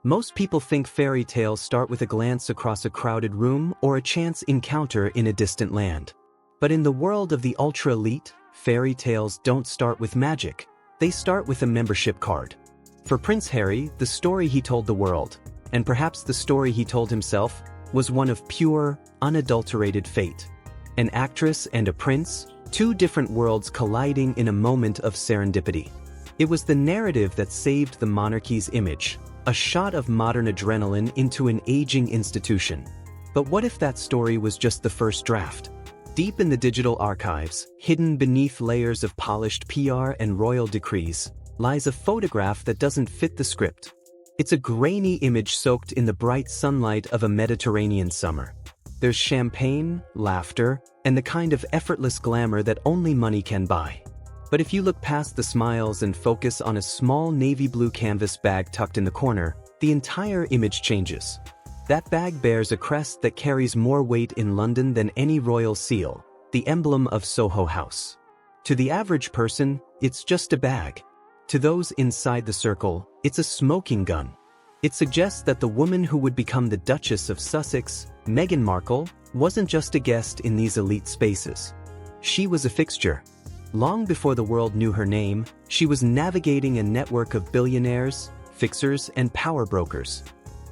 Most people think fairy tales start with a glance across a crowded room or a chance encounter in a distant land. But in the world of the ultra-elite, fairy tales don't start with magic. They start with a membership card. For Prince Harry, the story he told the world, and perhaps the story he told himself, was one of pure, unadulterated fate. An actress and a prince, two different worlds colliding in a moment of serendipity. It was the narrative that saved the monarchy's image, a shot of modern adrenaline into an aging institution. But what if that story was just the first draft? Deep in the digital archives, hidden beneath layers of polished PR and royal decrees, lies a photograph that doesn't fit the script. It's a grainy image soaked in the bright sunlight of a Mediterranean summer. There's champagne, laughter, and the kind of effortless glamour that only money can buy. But if you look past the smiles and focus on a small navy blue canvas bag tucked in the corner, the entire image changes. That bag bears a crest that carries more weight in London than any royal seal, the emblem of Soho House. To the average person, it's just a bag. To those inside the circle, it's a smoking gun. It suggests that the woman who would become the Duchess of Sussex, Meghan Markle, wasn't just a guest in these elite spaces. She was a fixture. Long before the world knew her name, she was navigating a network of billionaires, fixers, and power brokers.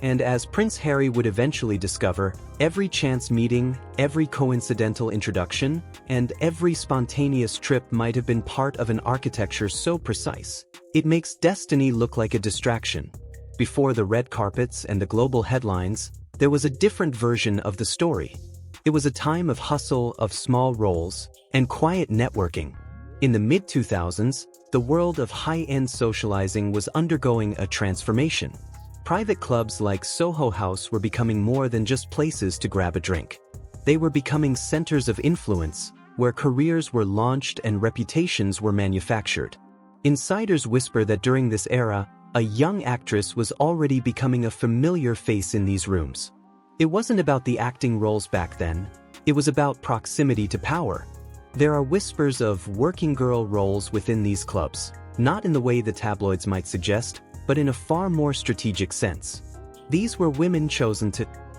And as Prince Harry would eventually discover, every chance meeting, every coincidental introduction, and every spontaneous trip might have been part of an architecture so precise, it makes destiny look like a distraction. Before the red carpets and the global headlines, there was a different version of the story. It was a time of hustle, of small roles, and quiet networking. In the mid-2000s, the world of high-end socializing was undergoing a transformation. Private clubs like Soho House were becoming more than just places to grab a drink. They were becoming centers of influence, where careers were launched and reputations were manufactured. Insiders whisper that during this era, a young actress was already becoming a familiar face in these rooms. It wasn't about the acting roles back then, it was about proximity to power. There are whispers of working girl roles within these clubs, not in the way the tabloids might suggest, but in a far more strategic sense. These were women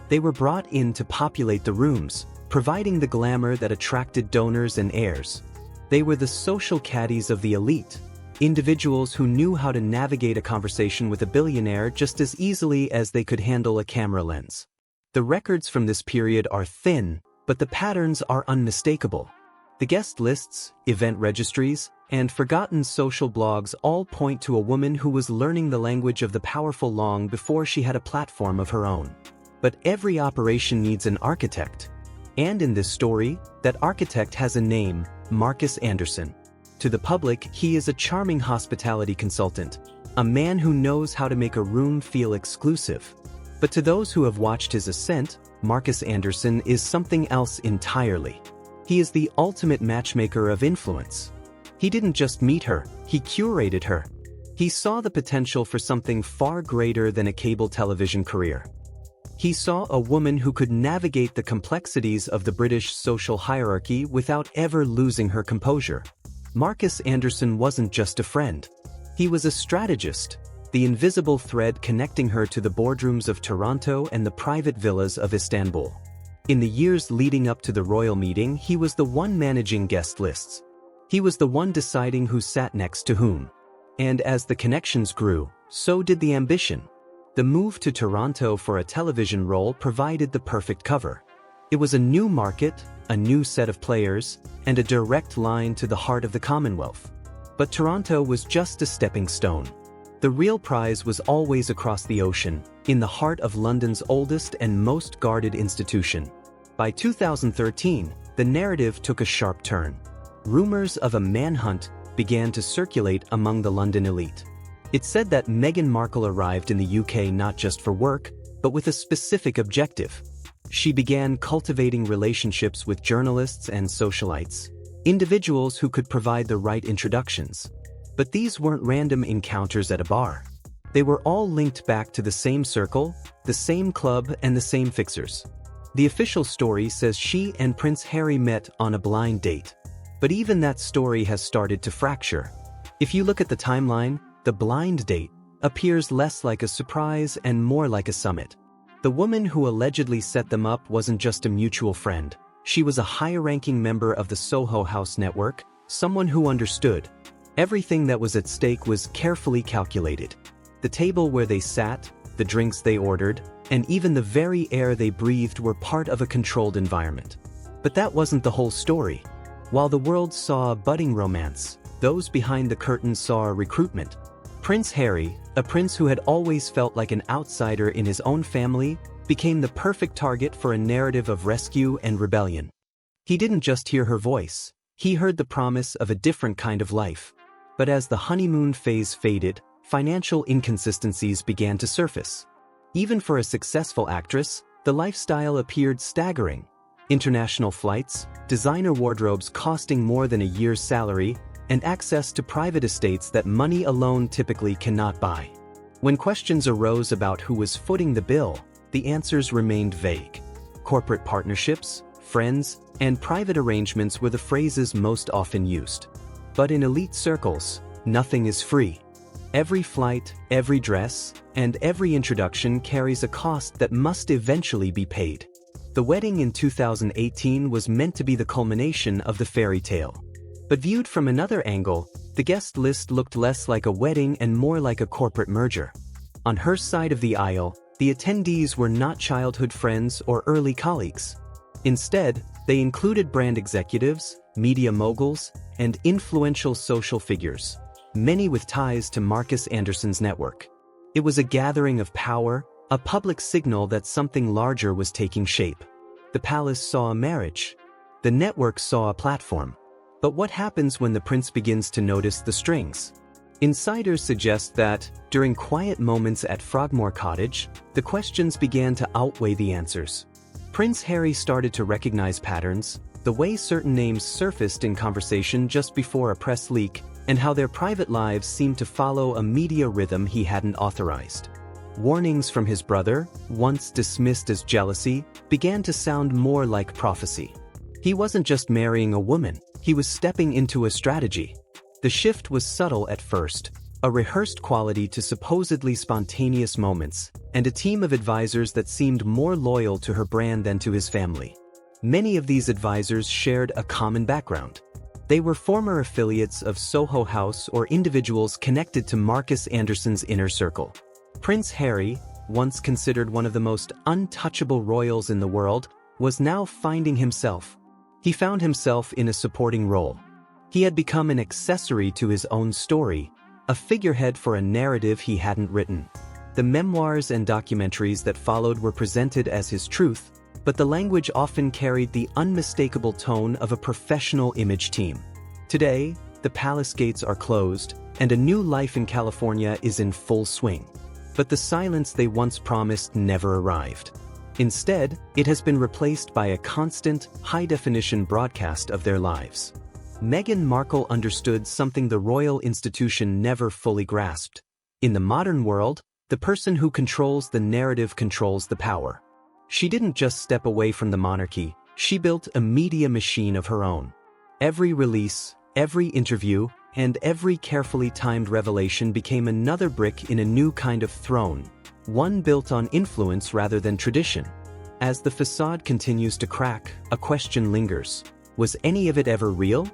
they were brought in to populate the rooms, providing the glamour that attracted donors and heirs. They were the social caddies of the elite, individuals who knew how to navigate a conversation with a billionaire just as easily as they could handle a camera lens. The records from this period are thin, but the patterns are unmistakable. The guest lists, event registries, and forgotten social blogs all point to a woman who was learning the language of the powerful long before she had a platform of her own. But every operation needs an architect. And in this story, that architect has a name, Marcus Anderson. To the public, he is a charming hospitality consultant, a man who knows how to make a room feel exclusive. But to those who have watched his ascent, Marcus Anderson is something else entirely. He is the ultimate matchmaker of influence. He didn't just meet her, he curated her. He saw the potential for something far greater than a cable television career. He saw a woman who could navigate the complexities of the British social hierarchy without ever losing her composure. Marcus Anderson wasn't just a friend. He was a strategist, the invisible thread connecting her to the boardrooms of Toronto and the private villas of Istanbul. In the years leading up to the royal meeting, he was the one managing guest lists. He was the one deciding who sat next to whom. And as the connections grew, so did the ambition. The move to Toronto for a television role provided the perfect cover. It was a new market, a new set of players, and a direct line to the heart of the Commonwealth. But Toronto was just a stepping stone. The real prize was always across the ocean, in the heart of London's oldest and most guarded institution. By 2013, the narrative took a sharp turn. Rumors of a manhunt began to circulate among the London elite. It said that Meghan Markle arrived in the UK not just for work, but with a specific objective. She began cultivating relationships with journalists and socialites, individuals who could provide the right introductions. But these weren't random encounters at a bar. They were all linked back to the same circle, the same club, and the same fixers. The official story says she and Prince Harry met on a blind date. But even that story has started to fracture. If you look at the timeline, the blind date, appears less like a surprise and more like a summit. The woman who allegedly set them up wasn't just a mutual friend. She was a high-ranking member of the Soho House network, someone who understood. Everything that was at stake was carefully calculated. The table where they sat, the drinks they ordered, and even the very air they breathed were part of a controlled environment. But that wasn't the whole story. While the world saw a budding romance, those behind the curtain saw a recruitment. Prince Harry, a prince who had always felt like an outsider in his own family, became the perfect target for a narrative of rescue and rebellion. He didn't just hear her voice, he heard the promise of a different kind of life. But as the honeymoon phase faded, financial inconsistencies began to surface. Even for a successful actress, the lifestyle appeared staggering. International flights, designer wardrobes costing more than a year's salary, and access to private estates that money alone typically cannot buy. When questions arose about who was footing the bill, the answers remained vague. Corporate partnerships, friends, and private arrangements were the phrases most often used. But in elite circles, nothing is free. Every flight, every dress, and every introduction carries a cost that must eventually be paid. The wedding in 2018 was meant to be the culmination of the fairy tale. But viewed from another angle, the guest list looked less like a wedding and more like a corporate merger. On her side of the aisle, the attendees were not childhood friends or early colleagues. Instead, they included brand executives, media moguls, and influential social figures, many with ties to Marcus Anderson's network. It was a gathering of power, a public signal that something larger was taking shape. The palace saw a marriage. The network saw a platform. But what happens when the prince begins to notice the strings? Insiders suggest that, during quiet moments at Frogmore Cottage, the questions began to outweigh the answers. Prince Harry started to recognize patterns, the way certain names surfaced in conversation just before a press leak, and how their private lives seemed to follow a media rhythm he hadn't authorized. Warnings from his brother, once dismissed as jealousy, began to sound more like prophecy. He wasn't just marrying a woman, he was stepping into a strategy. The shift was subtle at first, a rehearsed quality to supposedly spontaneous moments, and a team of advisors that seemed more loyal to her brand than to his family. Many of these advisors shared a common background. They were former affiliates of Soho House or individuals connected to Marcus Anderson's inner circle. Prince Harry, once considered one of the most untouchable royals in the world, was now finding himself. He found himself in a supporting role. He had become an accessory to his own story, a figurehead for a narrative he hadn't written. The memoirs and documentaries that followed were presented as his truth, but the language often carried the unmistakable tone of a professional image team. Today, the palace gates are closed, and a new life in California is in full swing. But the silence they once promised never arrived. Instead, it has been replaced by a constant, high-definition broadcast of their lives. Meghan Markle understood something the royal institution never fully grasped. In the modern world, the person who controls the narrative controls the power. She didn't just step away from the monarchy, she built a media machine of her own. Every release, every interview, and every carefully timed revelation became another brick in a new kind of throne, one built on influence rather than tradition. As the facade continues to crack, a question lingers. Was any of it ever real?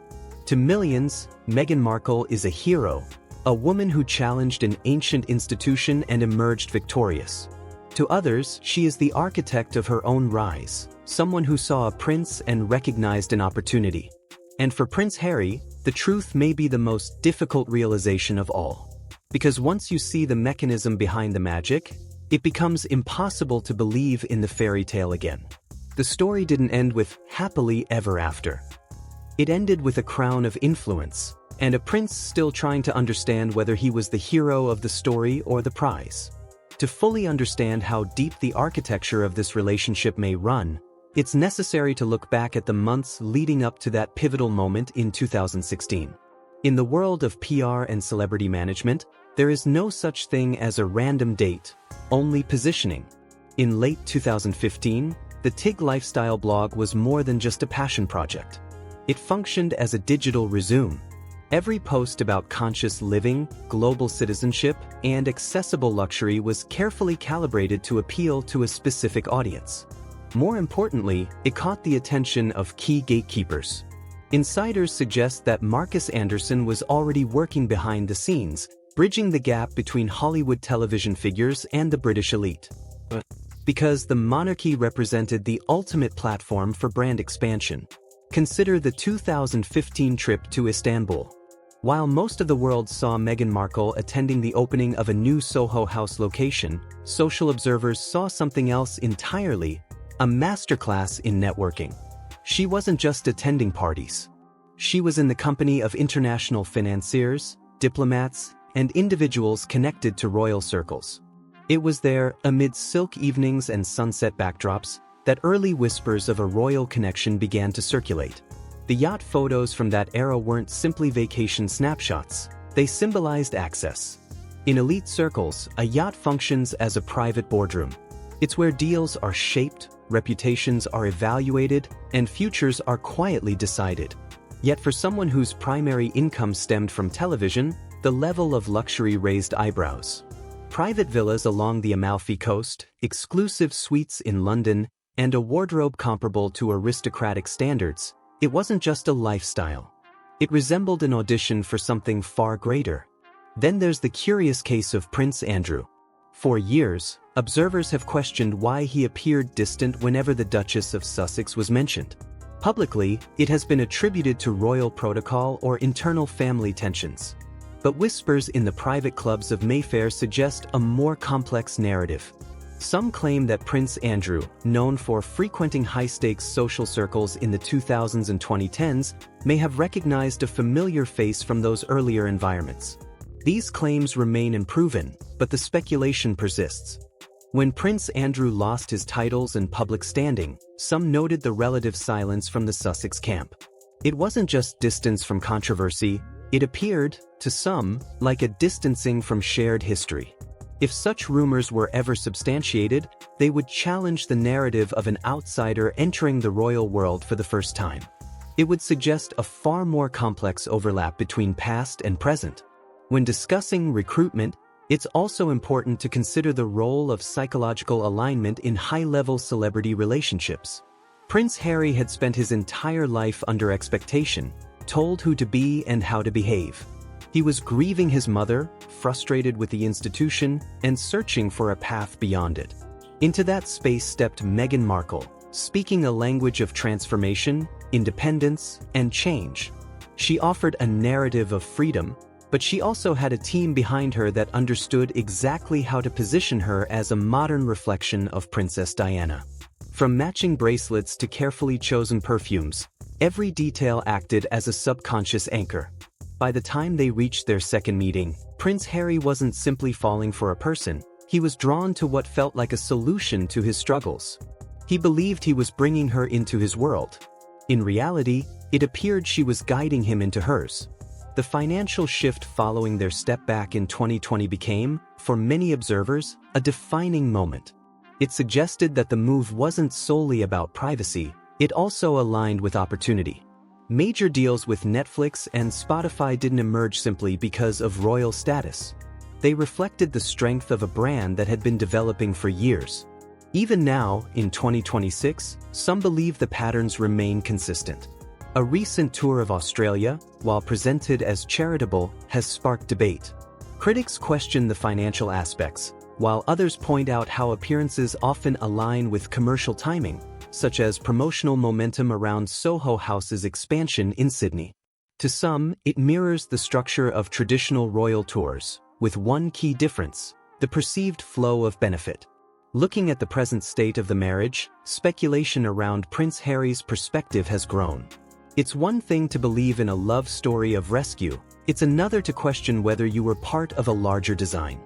To millions, Meghan Markle is a hero, a woman who challenged an ancient institution and emerged victorious. To others, she is the architect of her own rise, someone who saw a prince and recognized an opportunity. And for Prince Harry, the truth may be the most difficult realization of all. Because once you see the mechanism behind the magic, it becomes impossible to believe in the fairy tale again. The story didn't end with happily ever after. It ended with a crown of influence, and a prince still trying to understand whether he was the hero of the story or the prize. To fully understand how deep the architecture of this relationship may run, it's necessary to look back at the months leading up to that pivotal moment in 2016. In the world of PR and celebrity management, there is no such thing as a random date, only positioning. In late 2015, the TIG lifestyle blog was more than just a passion project. It functioned as a digital resume. Every post about conscious living, global citizenship, and accessible luxury was carefully calibrated to appeal to a specific audience. More importantly, it caught the attention of key gatekeepers. Insiders suggest that Marcus Anderson was already working behind the scenes, bridging the gap between Hollywood television figures and the British elite. Because the monarchy represented the ultimate platform for brand expansion. Consider the 2015 trip to Istanbul. While most of the world saw Meghan Markle attending the opening of a new Soho House location, social observers saw something else entirely, a masterclass in networking. She wasn't just attending parties. She was in the company of international financiers, diplomats, and individuals connected to royal circles. It was there, amid silk evenings and sunset backdrops, that early whispers of a royal connection began to circulate. The yacht photos from that era weren't simply vacation snapshots, they symbolized access. In elite circles, a yacht functions as a private boardroom. It's where deals are shaped, reputations are evaluated, and futures are quietly decided. Yet for someone whose primary income stemmed from television, the level of luxury raised eyebrows. Private villas along the Amalfi Coast, exclusive suites in London, and a wardrobe comparable to aristocratic standards, it wasn't just a lifestyle. It resembled an audition for something far greater. Then there's the curious case of Prince Andrew. For years, observers have questioned why he appeared distant whenever the Duchess of Sussex was mentioned. Publicly, it has been attributed to royal protocol or internal family tensions. But whispers in the private clubs of Mayfair suggest a more complex narrative. Some claim that Prince Andrew, known for frequenting high-stakes social circles in the 2000s and 2010s, may have recognized a familiar face from those earlier environments. These claims remain unproven, but the speculation persists. When Prince Andrew lost his titles and public standing, some noted the relative silence from the Sussex camp. It wasn't just distance from controversy, it appeared, to some, like a distancing from shared history. If such rumors were ever substantiated, they would challenge the narrative of an outsider entering the royal world for the first time. It would suggest a far more complex overlap between past and present. When discussing recruitment, it's also important to consider the role of psychological alignment in high-level celebrity relationships. Prince Harry had spent his entire life under expectation, told who to be and how to behave. He was grieving his mother, frustrated with the institution, and searching for a path beyond it. Into that space stepped Meghan Markle, speaking a language of transformation, independence, and change. She offered a narrative of freedom, but she also had a team behind her that understood exactly how to position her as a modern reflection of Princess Diana. From matching bracelets to carefully chosen perfumes, every detail acted as a subconscious anchor. By the time they reached their second meeting, Prince Harry wasn't simply falling for a person, he was drawn to what felt like a solution to his struggles. He believed he was bringing her into his world. In reality, it appeared she was guiding him into hers. The financial shift following their step back in 2020 became, for many observers, a defining moment. It suggested that the move wasn't solely about privacy, it also aligned with opportunity. Major deals with Netflix and Spotify didn't emerge simply because of royal status. They reflected the strength of a brand that had been developing for years. Even now, in 2026, some believe the patterns remain consistent. A recent tour of Australia, while presented as charitable, has sparked debate. Critics question the financial aspects, while others point out how appearances often align with commercial timing, such as promotional momentum around Soho House's expansion in Sydney. To some, it mirrors the structure of traditional royal tours, with one key difference: the perceived flow of benefit. Looking at the present state of the marriage, speculation around Prince Harry's perspective has grown. It's one thing to believe in a love story of rescue, it's another to question whether you were part of a larger design.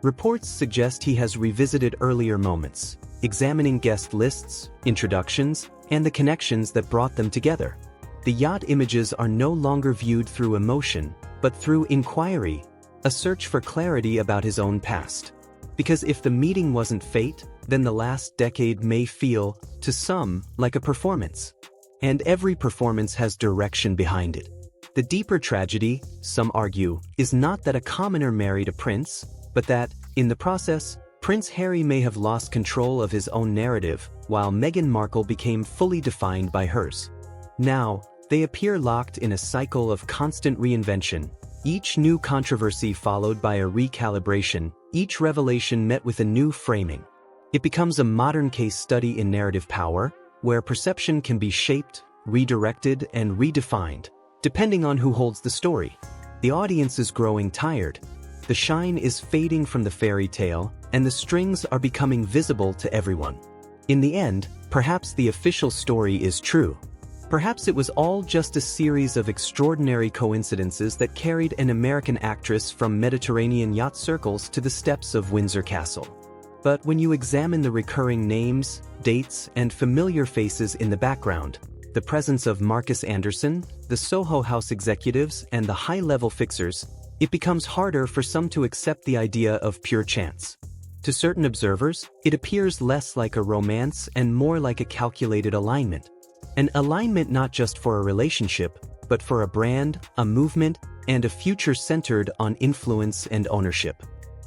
Reports suggest he has revisited earlier moments, examining guest lists, introductions, and the connections that brought them together. The yacht images are no longer viewed through emotion, but through inquiry, a search for clarity about his own past. Because if the meeting wasn't fate, then the last decade may feel, to some, like a performance. And every performance has direction behind it. The deeper tragedy, some argue, is not that a commoner married a prince, but that, in the process, Prince Harry may have lost control of his own narrative, while Meghan Markle became fully defined by hers. Now, they appear locked in a cycle of constant reinvention, each new controversy followed by a recalibration, each revelation met with a new framing. It becomes a modern case study in narrative power, where perception can be shaped, redirected, and redefined, depending on who holds the story. The audience is growing tired. The shine is fading from the fairy tale, and the strings are becoming visible to everyone. In the end, perhaps the official story is true. Perhaps it was all just a series of extraordinary coincidences that carried an American actress from Mediterranean yacht circles to the steps of Windsor Castle. But when you examine the recurring names, dates, and familiar faces in the background, the presence of Marcus Anderson, the Soho House executives, and the high-level fixers, it becomes harder for some to accept the idea of pure chance. To certain observers, it appears less like a romance and more like a calculated alignment. An alignment not just for a relationship, but for a brand, a movement, and a future centered on influence and ownership.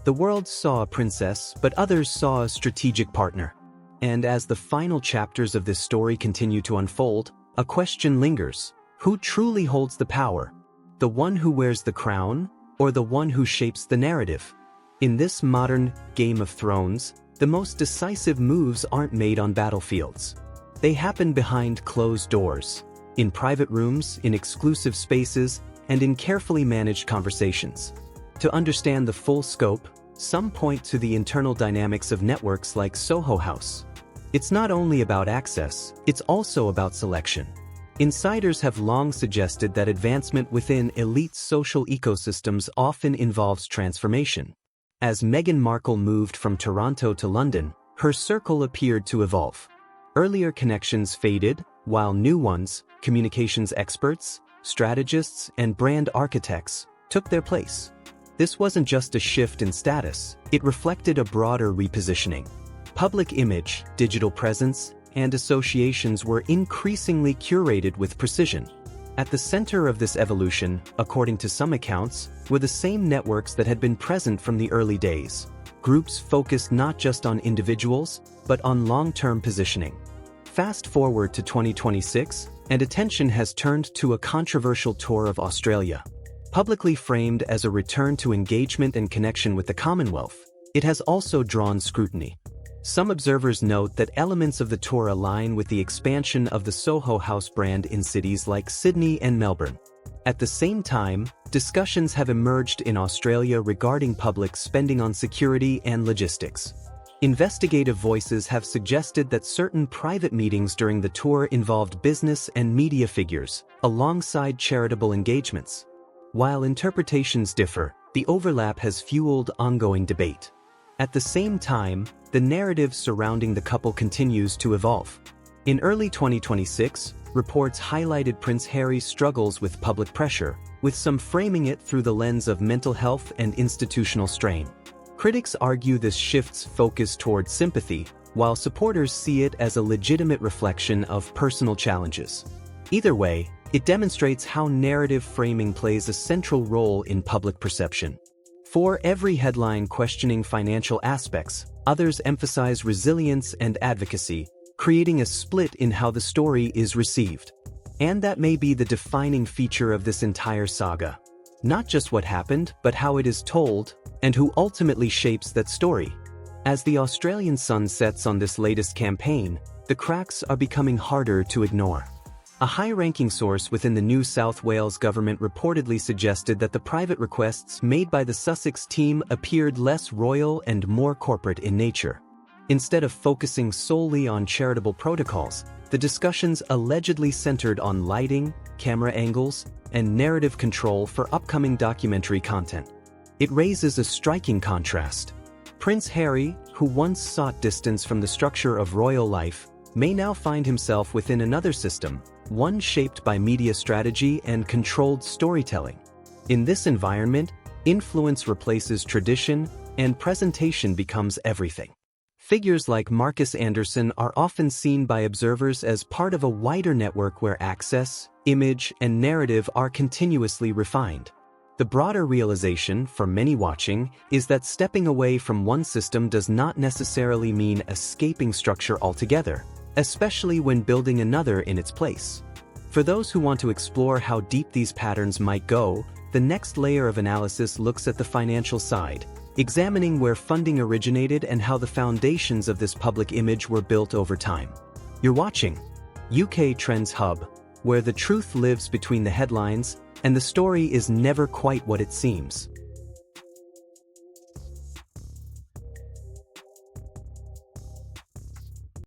The world saw a princess, but others saw a strategic partner. And as the final chapters of this story continue to unfold, a question lingers. Who truly holds the power? The one who wears the crown, or the one who shapes the narrative? In this modern Game of Thrones, the most decisive moves aren't made on battlefields. They happen behind closed doors, in private rooms, in exclusive spaces, and in carefully managed conversations. To understand the full scope, some point to the internal dynamics of networks like Soho House. It's not only about access, it's also about selection. Insiders have long suggested that advancement within elite social ecosystems often involves transformation. As Meghan Markle moved from Toronto to London, her circle appeared to evolve. Earlier connections faded, while new ones, communications experts, strategists, and brand architects, took their place. This wasn't just a shift in status, it reflected a broader repositioning. Public image, digital presence, and associations were increasingly curated with precision. At the center of this evolution, according to some accounts, were the same networks that had been present from the early days. Groups focused not just on individuals, but on long-term positioning. Fast forward to 2026, and attention has turned to a controversial tour of Australia. Publicly framed as a return to engagement and connection with the Commonwealth, it has also drawn scrutiny. Some observers note that elements of the tour align with the expansion of the Soho House brand in cities like Sydney and Melbourne. At the same time, discussions have emerged in Australia regarding public spending on security and logistics. Investigative voices have suggested that certain private meetings during the tour involved business and media figures, alongside charitable engagements. While interpretations differ, the overlap has fueled ongoing debate. At the same time, the narrative surrounding the couple continues to evolve. In early 2026, reports highlighted Prince Harry's struggles with public pressure, with some framing it through the lens of mental health and institutional strain. Critics argue this shifts focus toward sympathy, while supporters see it as a legitimate reflection of personal challenges. Either way, it demonstrates how narrative framing plays a central role in public perception. For every headline questioning financial aspects, others emphasize resilience and advocacy, creating a split in how the story is received. And that may be the defining feature of this entire saga. Not just what happened, but how it is told, and who ultimately shapes that story. As the Australian sun sets on this latest campaign, the cracks are becoming harder to ignore. A high-ranking source within the New South Wales government reportedly suggested that the private requests made by the Sussex team appeared less royal and more corporate in nature. Instead of focusing solely on charitable protocols, the discussions allegedly centered on lighting, camera angles, and narrative control for upcoming documentary content. It raises a striking contrast. Prince Harry, who once sought distance from the structure of royal life, may now find himself within another system, one shaped by media strategy and controlled storytelling. In this environment, influence replaces tradition, and presentation becomes everything. Figures like Marcus Anderson are often seen by observers as part of a wider network where access, image, and narrative are continuously refined. The broader realization, for many watching, is that stepping away from one system does not necessarily mean escaping structure altogether, especially when building another in its place. For those who want to explore how deep these patterns might go, the next layer of analysis looks at the financial side, examining where funding originated and how the foundations of this public image were built over time. You're watching UK Trends Hub, where the truth lives between the headlines and the story is never quite what it seems.